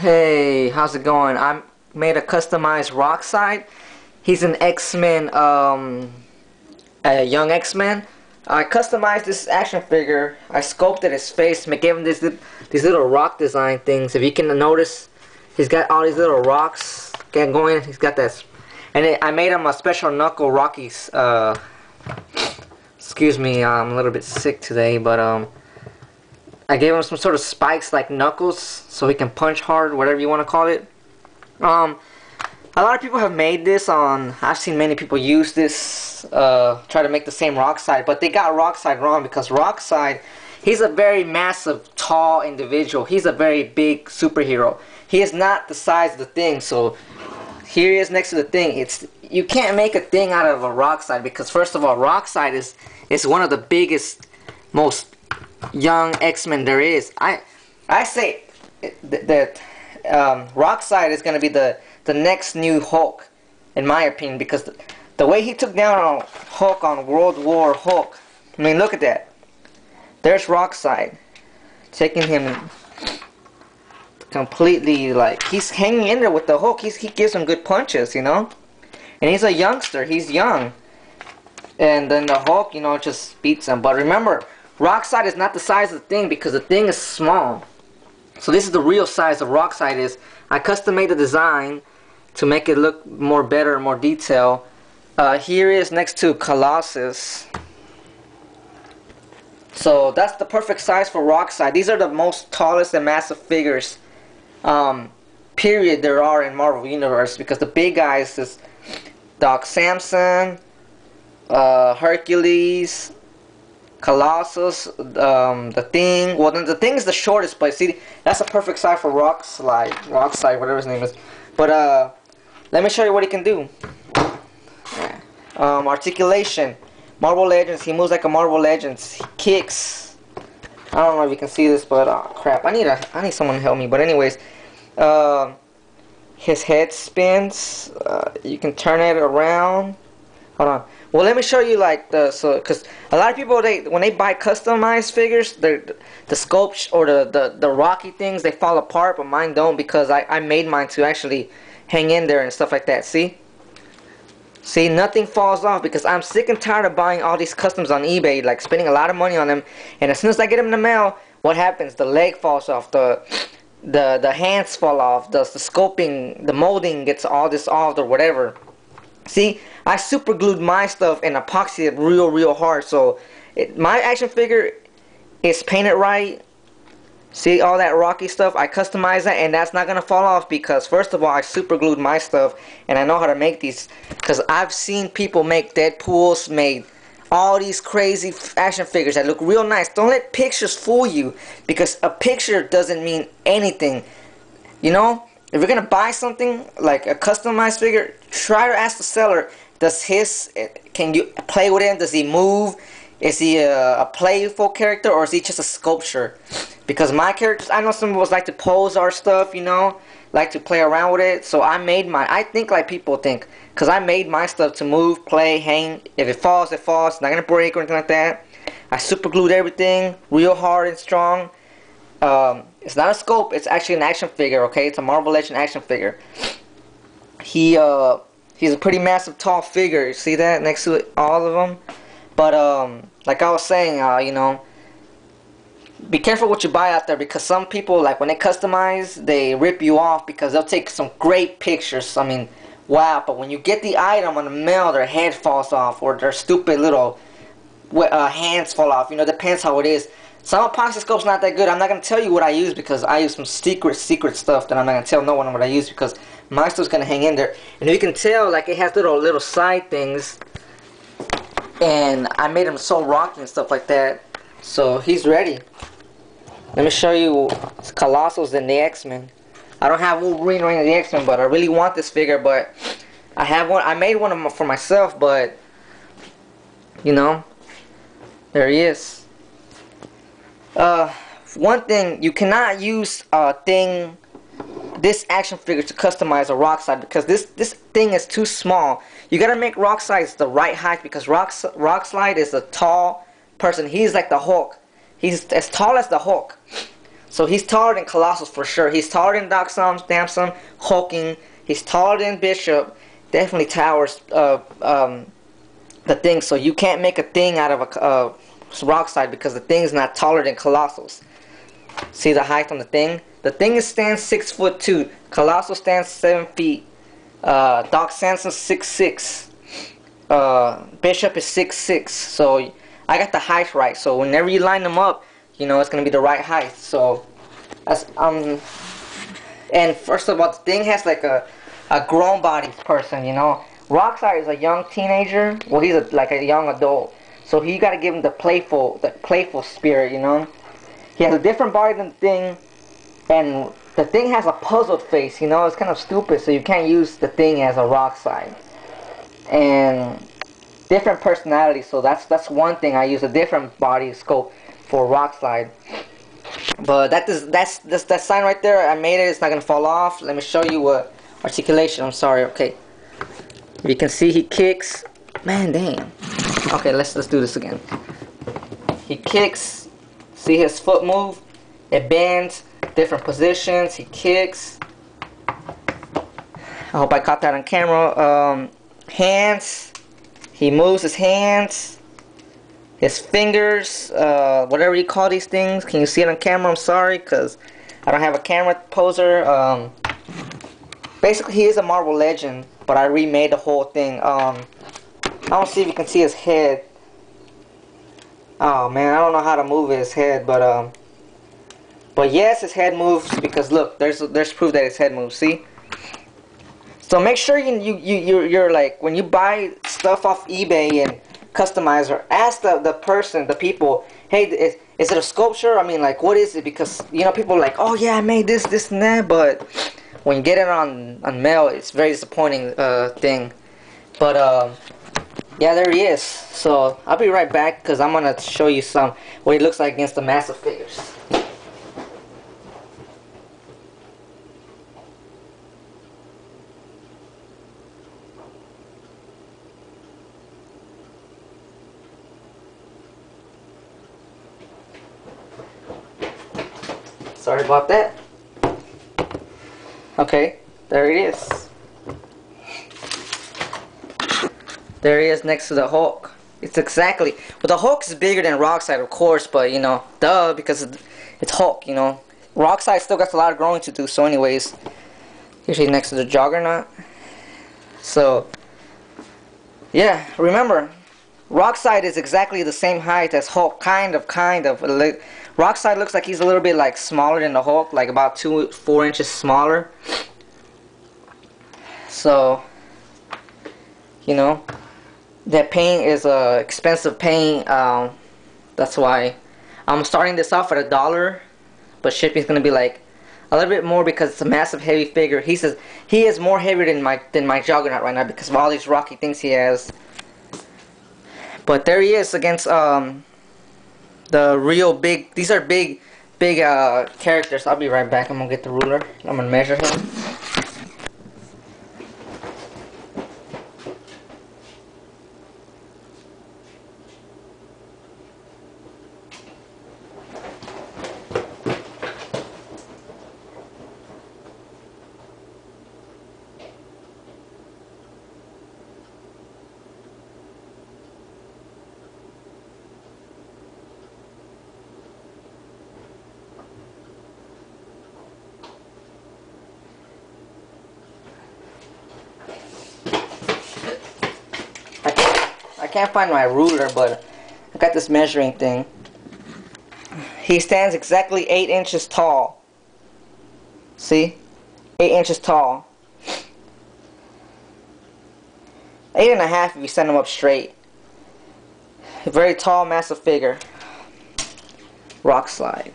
Hey, how's it going? I made a customized rockslide. He's an X-Men, a young X-Men. I customized this action figure. I sculpted his face, gave him these little rock design things. If you can notice, he's got all these little rocks going. He's got this, and I made him a special knuckle Rockies. Excuse me, I'm a little bit sick today, but I gave him some sort of spikes like knuckles so he can punch hard, whatever you want to call it. A lot of people have made this I've seen many people use this, try to make the same rockslide, but they got rockslide wrong because rockslide, he's a very massive, tall individual. He's a very big superhero. He is not the size of the thing, so here he is next to the thing. You can't make a thing out of a rockslide because first of all, rockslide is one of the biggest, most young X-Men there is. I say that rockslide is going to be the next new Hulk, in my opinion, because the way he took down Hulk on World War Hulk, I mean, look at that. There's rockslide taking him completely, like, he's hanging in there with the Hulk. He gives him good punches, you know, and he's a youngster. He's young, and then the Hulk, you know, just beats him. But remember, rockslide is not the size of the thing because the thing is small. So this is the real size of rockslide is. I custom made the design to make it look more better, more detail. Here is next to Colossus. So that's the perfect size for rockslide. These are the most tallest and massive figures, period, there are in Marvel Universe, because the big guys is Doc Samson, Hercules, Colossus, the Thing. Well, then the Thing is the shortest, but see, that's a perfect size for rockslide, whatever his name is. But let me show you what he can do. Articulation, Marvel Legends. He moves like a Marvel Legends. He kicks. I don't know if you can see this, but crap, I need someone to help me. But anyways, his head spins. You can turn it around. Hold on. Well, let me show you like because a lot of people when they buy customized figures, the sculpt or the rocky things, they fall apart, but mine don't because I made mine to actually hang in there and stuff like that. See, nothing falls off because I'm sick and tired of buying all these customs on eBay, like spending a lot of money on them, and as soon as I get them in the mail, what happens? The leg falls off, the hands fall off, the sculpting, the molding gets all dissolved or whatever. See, I super glued my stuff and epoxied it real hard, so my action figure is painted right. See all that rocky stuff? I customized that, and that's not gonna fall off because first of all, I super glued my stuff, and I know how to make these because I've seen people make Deadpools, made all these crazy action figures that look real nice. Don't let pictures fool you because a picture doesn't mean anything. You know, if you're gonna buy something like a customized figure, try to ask the seller, can you play with him? Does he move? Is he a playful character or is he just a sculpture? Because my characters, I know some people like to pose our stuff, you know, like to play around with it. So I made mine. I think like people think, because I made my stuff to move, play, hang. If it falls, it falls. It's not gonna break or anything like that. I super glued everything real hard and strong. It's not a sculpt. It's actually an action figure. Okay, it's a Marvel Legend action figure. He's a pretty massive, tall figure. You see that next to it, all of them. But like I was saying, you know, be careful what you buy out there because some people, like when they customize, they rip you off because they'll take some great pictures. I mean, wow! But when you get the item on the mail, their head falls off or their stupid little hands fall off. You know, depends how it is. Some epoxy sculpt's not that good. I'm not gonna tell you what I use because I use some secret stuff that I'm not gonna tell no one what I use because my stuff's gonna hang in there. And you can tell, like it has little side things. And I made him so rocky and stuff like that. So he's ready. Let me show you Colossus and the X-Men. I don't have Wolverine or any of the X-Men, but I really want this figure. But I have one. I made one of them for myself, but you know, there he is. One thing, you cannot use this action figure to customize a rockslide because this thing is too small. You gotta make rockslides the right height because rockslide is a tall person. He's like the Hulk. He's as tall as the Hulk. So he's taller than Colossus for sure. He's taller than Doc Samson, hulking. He's taller than Bishop. Definitely towers the thing. So you can't make a thing out of a rockslide because the thing is not taller than Colossus. See the height on the thing? The thing stands 6'2". Colossus stands 7 feet. Doc Samson 6'6". Bishop is 6'6". So I got the height right. So whenever you line them up, you know it's gonna be the right height. So that's and first of all, the thing has like a grown body person. You know, Rockslide is a young teenager. Well, he's like a young adult. So you gotta give him the playful spirit. You know, he has a different body than the thing, and the thing has a puzzled face. You know, it's kind of stupid. So you can't use the thing as a Rockslide. And different personality. So that's one thing. I use a different body scope for Rockslide. But that sign right there, I made it. It's not gonna fall off. Let me show you what articulation. I'm sorry. Okay, you can see he kicks. Man, damn. Okay, let's do this again. He kicks. See his foot move? It bends. Different positions. He kicks. I hope I caught that on camera. Hands. He moves his hands. His fingers, whatever you call these things. Can you see it on camera? I'm sorry, because I don't have a camera poser. Basically, he is a Marvel Legend, but I remade the whole thing. I don't see if you can see his head. Oh man, I don't know how to move his head, but yes, his head moves because look, there's proof that his head moves. See? So make sure you're like when you buy stuff off eBay and customizer, ask the person, the people, hey, is it a sculpture? I mean, like, what is it? Because, you know, people are like, oh yeah, I made this and that, but when you get it on mail, it's very disappointing thing. But yeah, there he is. So I'll be right back because I'm gonna show you what he looks like against the massive figures. Sorry about that. Okay, there it is. There he is next to the Hulk. It's exactly... Well, the Hulk is bigger than Rockslide, of course, but, you know, duh, because it's Hulk, you know. Rockslide still got a lot of growing to do, so anyways. Usually next to the Juggernaut. So, yeah, remember, Rockslide is exactly the same height as Hulk, kind of. Rockslide looks like he's a little bit like smaller than the Hulk, like about 4 inches smaller. So, you know, that paint is expensive paint. That's why I'm starting this off at $1, but shipping's gonna be like a little bit more because it's a massive heavy figure. He says he is more heavier than my Juggernaut right now because of all these rocky things he has. But there he is against the real big. These are big characters. I'll be right back. I'm gonna get the ruler. I'm gonna measure him. I can't find my ruler, but I got this measuring thing. He stands exactly 8 inches tall. See? 8 inches tall. 8.5 if you send him up straight. A very tall, massive figure. Rockslide.